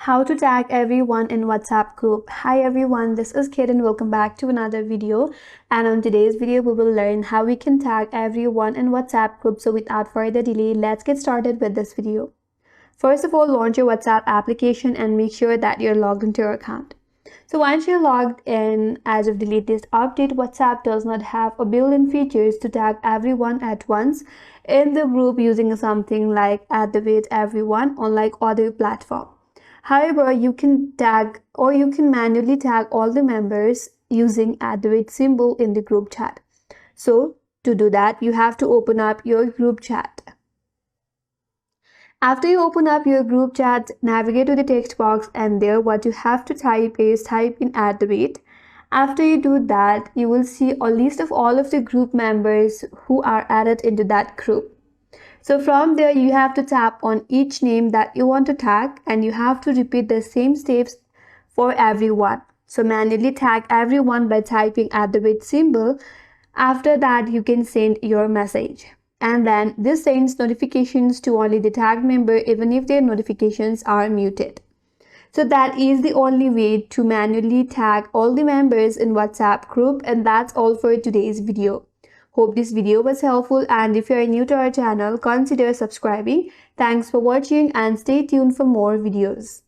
How to tag everyone in WhatsApp group. Hi everyone, this is Kate and welcome back to another video. And on today's video, we will learn how we can tag everyone in WhatsApp group. So without further delay, let's get started with this video. First of all, launch your WhatsApp application and make sure that you're logged into your account. So once you're logged in, as of the latest update, WhatsApp does not have a built-in features to tag everyone at once in the group using something like @everyone, unlike other platforms. However, you can tag or you can manually tag all the members using @ symbol in the group chat. So to do that, you have to open up your group chat. After you open up your group chat, navigate to the text box, and there what you have to type is type in @. After you do that, you will see a list of all of the group members who are added into that group. So from there, you have to tap on each name that you want to tag, and you have to repeat the same steps for everyone. So manually tag everyone by typing @ symbol. After that, you can send your message. And then this sends notifications to only the tagged member even if their notifications are muted. So that is the only way to manually tag all the members in WhatsApp group, and that's all for today's video. Hope this video was helpful, and if you are new to our channel, consider subscribing. Thanks for watching and stay tuned for more videos.